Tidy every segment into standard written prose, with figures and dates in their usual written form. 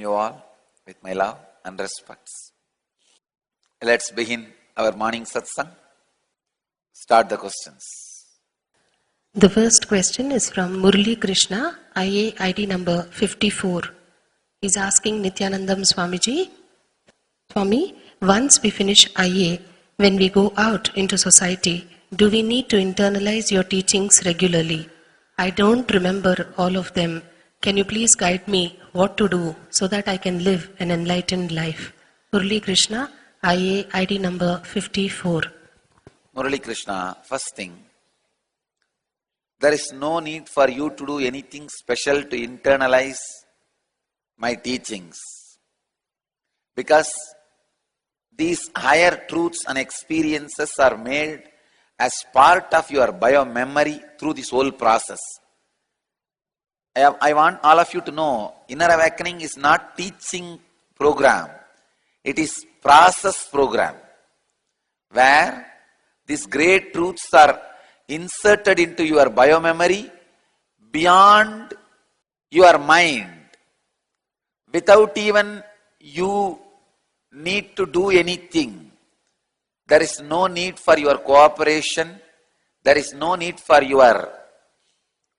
you all with my love and respects. Let's begin our morning satsang. Start the questions. The first question is from Murli Krishna, IA ID number 54. He's asking Nithyanandam Swamiji, Swami, once we finish IA, when we go out into society, do we need to internalize your teachings regularly? I don't remember all of them. Can you please guide me what to do so that I can live an enlightened life? Murli Krishna, IA ID number 54. Murali Krishna, first thing, there is no need for you to do anything special to internalize my teachings, because these higher truths and experiences are made as part of your bio-memory through this whole process. I want all of you to know, Inner Awakening is not teaching program. It is process program, where these great truths are inserted into your bio-memory beyond your mind, without even you need to do anything. There is no need for your cooperation. There is no need for your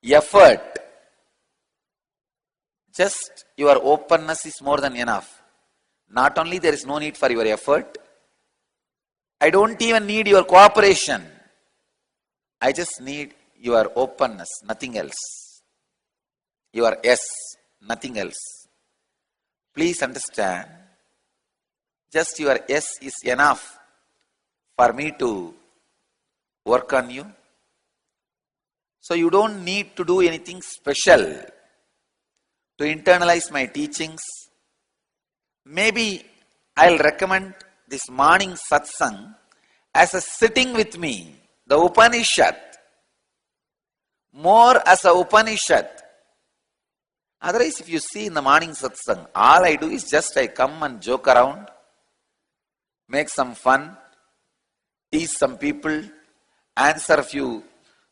effort. Just your openness is more than enough. Not only there is no need for your effort, I don't even need your cooperation. I just need your openness, nothing else. Your yes, nothing else. Please understand, just your yes is enough for me to work on you. So you don't need to do anything special to internalize my teachings. Maybe I'll recommend this morning satsang as a sitting with me, the Upanishad, more as a Upanishad. Otherwise, if you see in the morning satsang, all I do is just I come and joke around, make some fun, tease some people, answer a few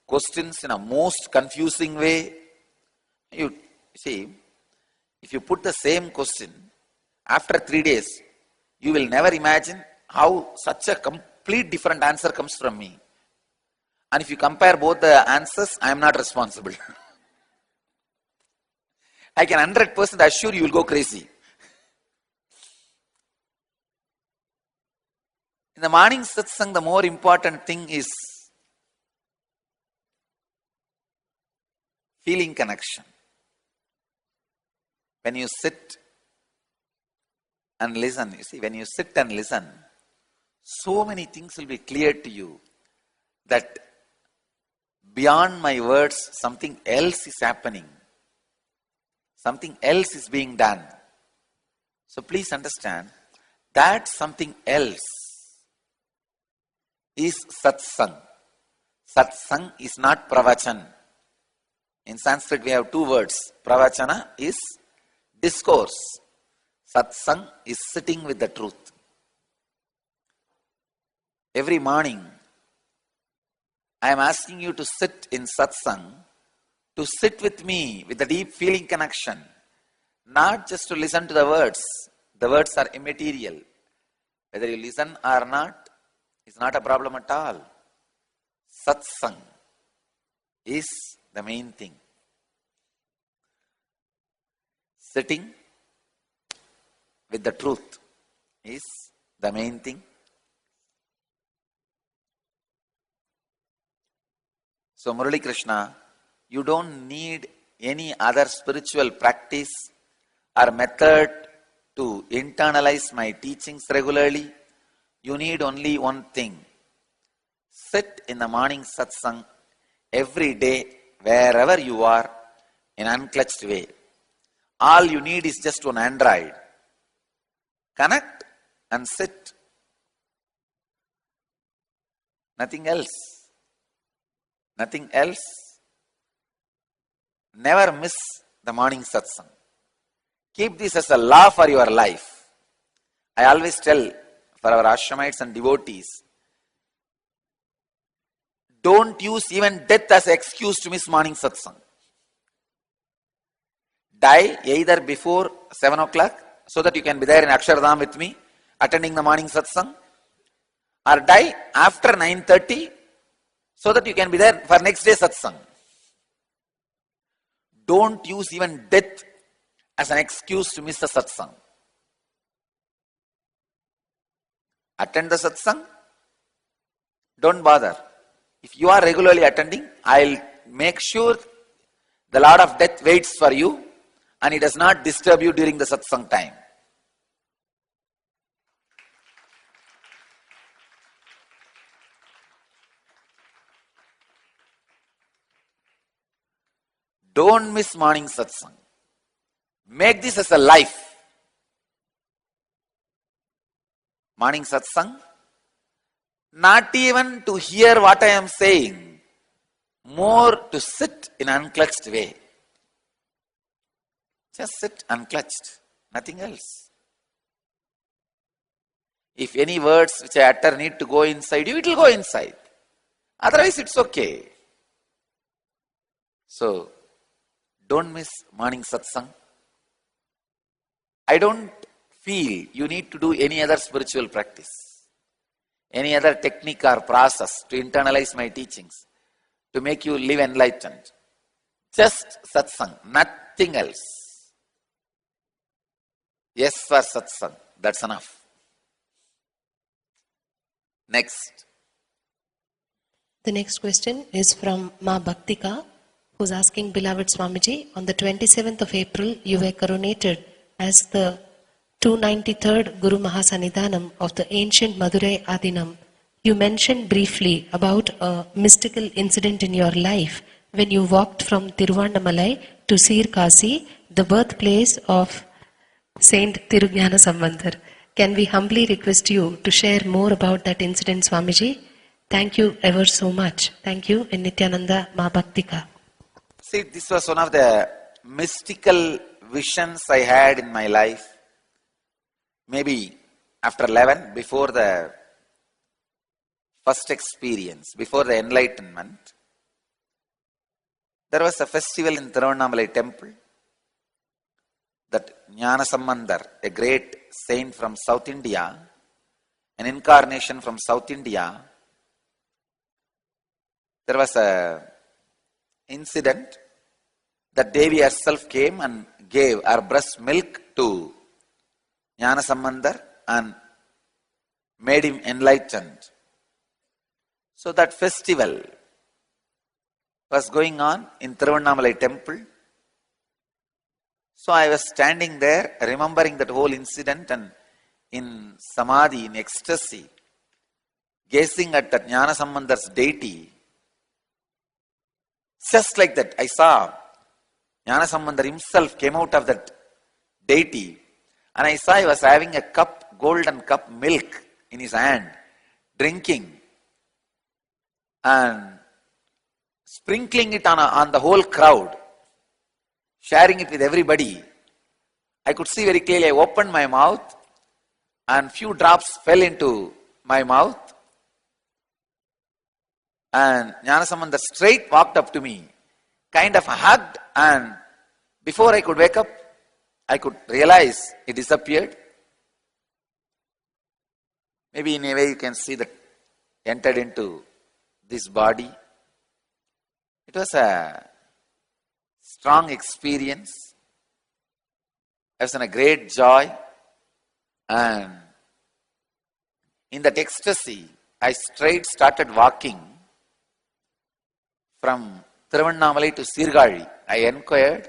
questions in a most confusing way. You see, if you put the same question, after 3 days, you will never imagine how such a complete different answer comes from me. And if you compare both the answers, I am not responsible. I can 100% assure you will go crazy. In the morning satsang, the more important thing is feeling connection. When you sit and listen, you see, when you sit and listen, so many things will be clear to you that beyond my words, something else is happening. Something else is being done. So please understand that something else is satsang. Satsang is not pravachan. In Sanskrit we have two words. Pravachana is discourse. Satsang is sitting with the truth. Every morning I am asking you to sit in satsang, to sit with me with a deep feeling connection, not just to listen to the words. The words are immaterial. Whether you listen or not is not a problem at all. Satsang is the main thing. Sitting with the truth is the main thing. So Murali Krishna, you don't need any other spiritual practice or method to internalize my teachings regularly. You need only one thing. Sit in the morning satsang every day, wherever you are, in unclutched way. All you need is just one Android. Connect and sit. Nothing else. Nothing else. Never miss the morning satsang. Keep this as a law for your life. I always tell for our ashramites and devotees, don't use even death as an excuse to miss morning satsang. die either before 7 o'clock so that you can be there in Akshardham with me, attending the morning satsang, or die after 9:30 so that you can be there for next day satsang. Don't use even death as an excuse to miss the satsang. Attend the satsang, don't bother. If you are regularly attending, I'll make sure the Lord of Death waits for you and he does not disturb you during the satsang time. Don't miss morning satsang. Make this as a life. Morning satsang, not even to hear what I am saying, more to sit in unclutched way. Just sit unclutched, nothing else. If any words which I utter need to go inside you, it will go inside. Otherwise it's okay. So, don't miss morning satsang. I don't feel you need to do any other spiritual practice, any other technique or process to internalize my teachings, to make you live enlightened. Just satsang, nothing else. Yes for satsang, that's enough. Next. The next question is from Ma Bhaktika, who's asking, Beloved Swamiji, on the 27th of April, you were coronated as the 293rd Guru Mahasanidhanam of the ancient Madhurai Adheenam. You mentioned briefly about a mystical incident in your life when you walked from Tiruvannamalai to Sirkasi, the birthplace of Saint Tirujnana Sambandar. Can we humbly request you to share more about that incident, Swamiji? Thank you ever so much. Thank you, in Nithyananda Ma Bhaktika. See, this was one of the mystical visions I had in my life. Maybe after 11, before the first experience, before the enlightenment, there was a festival in Tiruvannamalai temple that Jnana Sambandar, a great saint from South India, an incarnation from South India, there was a incident that Devi herself came and gave her breast milk to Jnana Sambandar and made him enlightened. So that festival was going on in Tiruvannamalai temple. So I was standing there remembering that whole incident and in samadhi, in ecstasy, gazing at that Jnana Sambandar's deity. Just like that, I saw Jnana Sambandar himself came out of that deity, and I saw he was having a cup, golden cup, milk in his hand, drinking and sprinkling it on the whole crowd, sharing it with everybody. I could see very clearly. I opened my mouth and few drops fell into my mouth, and Jnana Sambandar straight walked up to me, kind of hugged, and before I could wake up, I could realize it disappeared. Maybe in a way you can see that entered into this body. It was a strong experience. I was in a great joy, and in that ecstasy, I straight started walking from Tiruvannamalai to Sirgazhi. I inquired,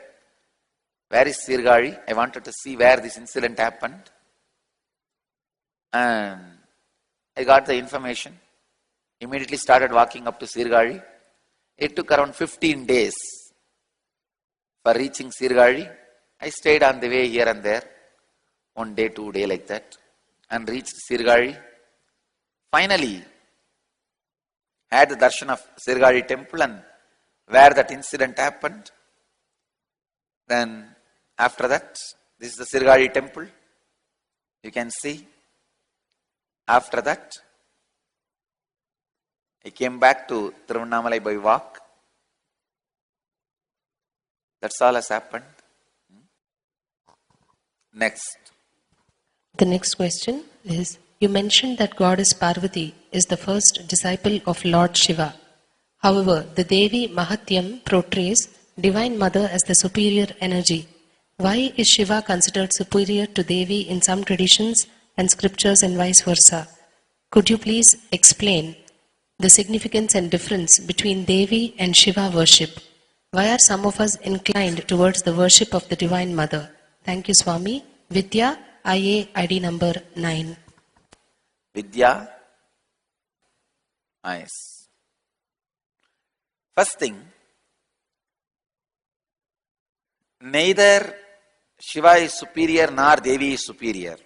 where is Sirgazhi? I wanted to see where this incident happened. And I got the information. Immediately started walking up to Sirgazhi. It took around 15 days for reaching Sirgazhi. I stayed on the way here and there, 1 day, 2 days like that, and reached Sirgazhi. Finally, had the darshan of Sirgazhi temple and where that incident happened. Then after that, this is the Sirgazhi temple. You can see. After that, I came back to Tiruvannamalai by walk. That's all has happened. Next. The next question is, you mentioned that goddess Parvati is the first disciple of Lord Shiva. However, the Devi Mahatyam portrays Divine Mother as the superior energy. Why is Shiva considered superior to Devi in some traditions and scriptures and vice versa? Could you please explain the significance and difference between Devi and Shiva worship? Why are some of us inclined towards the worship of the Divine Mother? Thank you, Swami. Vidya, IA ID number 9. Vidya. Nice. First thing, neither Shiva is superior nor Devi is superior.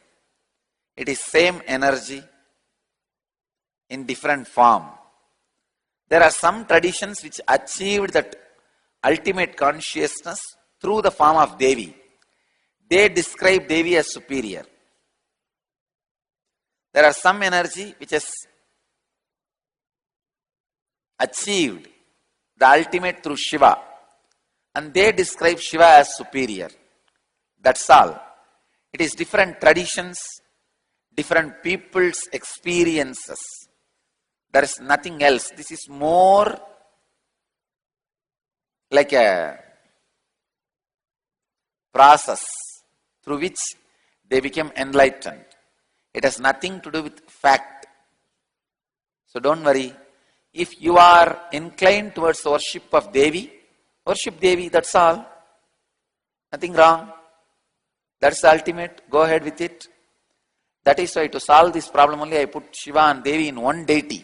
It is same energy in different form. There are some traditions which achieved that ultimate consciousness through the form of Devi. They describe Devi as superior. There are some energy which has achieved the ultimate through Shiva, and they describe Shiva as superior. That's all. It is different traditions, different people's experiences. There is nothing else. This is more like a process through which they became enlightened. It has nothing to do with fact. So don't worry. If you are inclined towards the worship of Devi, worship Devi, that's all. Nothing wrong. That's the ultimate. Go ahead with it. That is why to solve this problem only I put Shiva and Devi in one deity.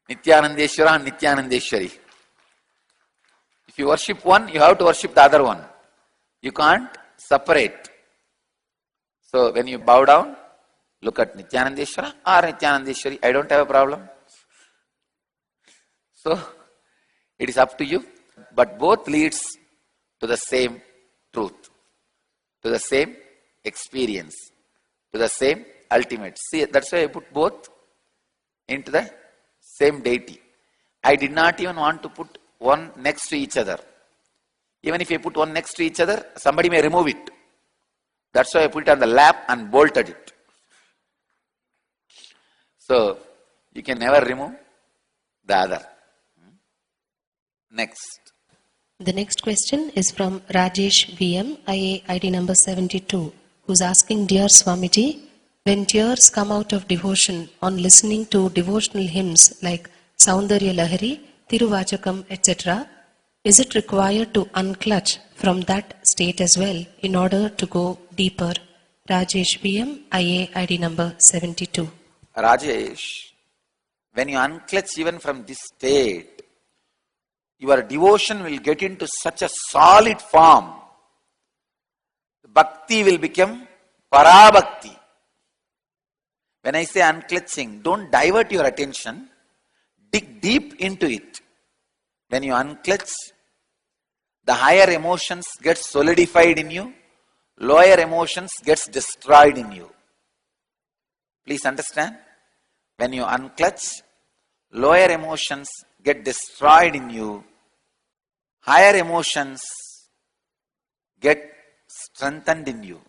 Nithyanandeshwara and Nithyanandeshwari. If you worship one, you have to worship the other one. You can't separate. So when you bow down, look at Nithyanandeshwara or Nithyanandeshwari. I don't have a problem. So it is up to you. But both leads to the same truth, to the same experience, to the same ultimate. See, that's why I put both into the same deity. I did not even want to put one next to each other. Even if I put one next to each other, somebody may remove it. That's why I put it on the lap and bolted it. So, you can never remove the other. Next. The next question is from Rajesh VM, IA ID number 72, who's asking, Dear Swamiji, when tears come out of devotion on listening to devotional hymns like Saundarya Lahari, Tiruvachakam, etc., is it required to unclutch from that state as well in order to go deeper? Rajesh VM, IA ID number 72. Rajesh, when you unclutch even from this state, your devotion will get into such a solid form. Bhakti will become Parabhakti. When I say unclutching, don't divert your attention. Dig deep into it. When you unclutch, the higher emotions get solidified in you, lower emotions gets destroyed in you. Please understand. When you unclutch, lower emotions get destroyed in you, higher emotions get strengthened in you,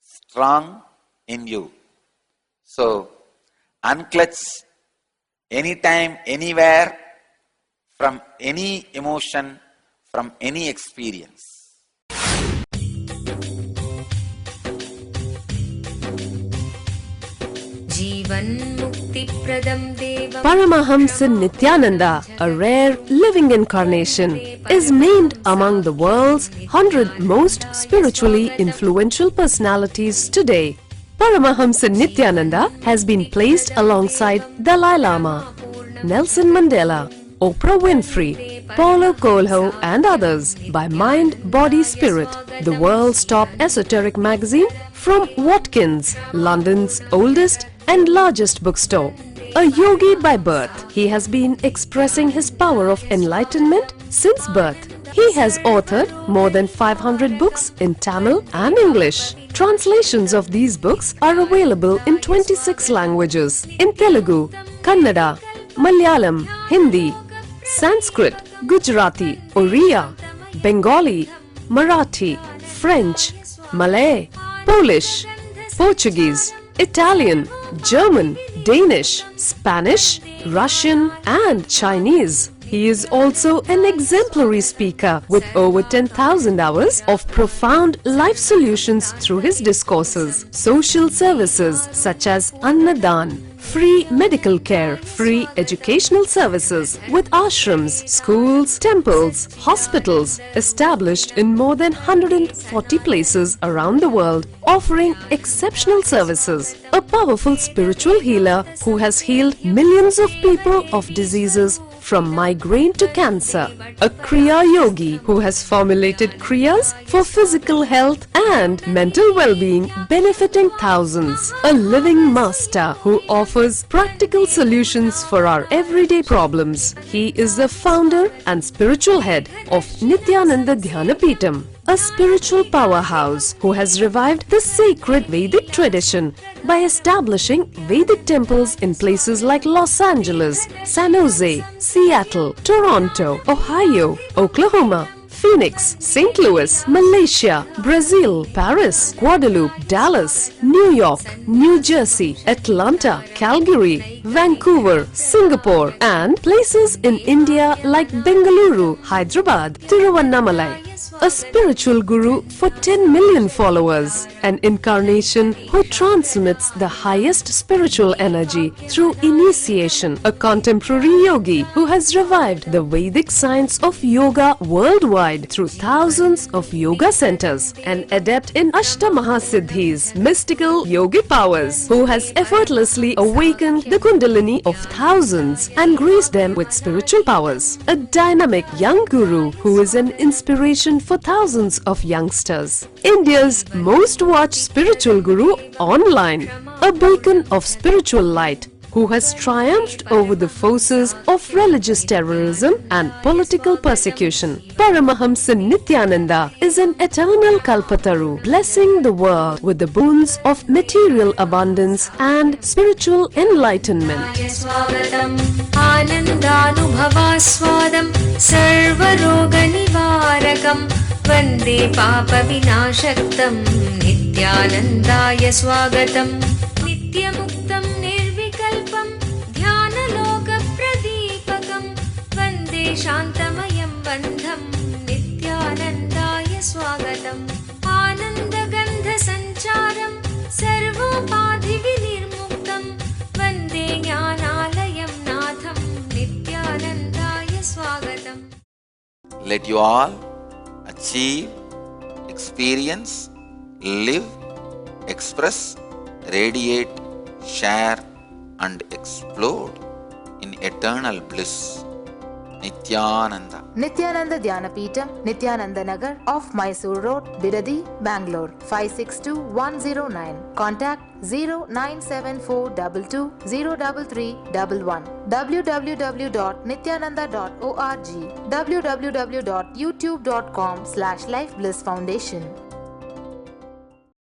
strong in you. So, unclutch anytime, anywhere, from any emotion, from any experience. Paramahamsa Nithyananda, a rare living incarnation, is named among the world's 100 most spiritually influential personalities today. Paramahamsa Nithyananda has been placed alongside Dalai Lama, Nelson Mandela, Oprah Winfrey, Paulo Coelho and others by Mind, Body, Spirit, the world's top esoteric magazine from Watkins, London's oldest and largest bookstore. A yogi by birth, he has been expressing his power of enlightenment since birth. He has authored more than 500 books in Tamil and English. Translations of these books are available in 26 languages in Telugu, Kannada, Malayalam, Hindi, Sanskrit, Gujarati, Oriya, Bengali, Marathi, French, Malay, Polish, Portuguese, Italian, German, Danish, Spanish, Russian, and Chinese. He is also an exemplary speaker with over 10,000 hours of profound life solutions through his discourses. Social services such as Annadan, free medical care, free educational services with ashrams, schools, temples, hospitals established in more than 140 places around the world, offering exceptional services. A powerful spiritual healer who has healed millions of people of diseases from migraine to cancer. A Kriya Yogi who has formulated Kriyas for physical health and mental well-being, benefiting thousands. A living master who offers practical solutions for our everyday problems. He is the founder and spiritual head of Nithyananda Dhyanapeetham, a spiritual powerhouse who has revived the sacred Vedic tradition by establishing Vedic temples in places like Los Angeles, San Jose, Seattle, Toronto, Ohio, Oklahoma, Phoenix, St. Louis, Malaysia, Brazil, Paris, Guadeloupe, Dallas, New York, New Jersey, Atlanta, Calgary, Vancouver, Singapore, and places in India like Bengaluru, Hyderabad, Tiruvannamalai. A spiritual guru for 10 million followers, an incarnation who transmits the highest spiritual energy through initiation, a contemporary yogi who has revived the Vedic science of yoga worldwide through thousands of yoga centers, an adept in Ashtamahasiddhis, mystical yogic powers, who has effortlessly awakened the Kundalini of thousands and graced them with spiritual powers, a dynamic young guru who is an inspiration for thousands of youngsters. India's most watched spiritual guru online, a beacon of spiritual light who has triumphed over the forces of religious terrorism and political persecution. Paramahamsa Nithyananda is an eternal Kalpataru, blessing the world with the boons of material abundance and spiritual enlightenment. आनन्दानुभवास्वादं सर्वरोगनिवारकं वन्दे पापविनाशक्तं नित्यानन्दाय स्वागतं नित्यमुक्तं निर्विकल्पं ध्यानलोकप्रदीपकं वन्दे शान्तमयं बन्धं नित्यानन्दाय स्वागतम् आनन्दगन्धसञ्चारं सर्वोपाधिविनिर्मुक्तं वन्दे ज्ञानालयं नाथं नित्यानन्दाय स्वागतम्. Let you all achieve, experience, live, express, radiate, share and explode in eternal bliss. Nithyananda. Nithyananda Dhyanapeetham, Nithyananda Nagar off Mysore Road, Bidadi, Bangalore 562109. Contact 097422033311. www.nithyananda.org. www.youtube.com/Life Bliss Foundation.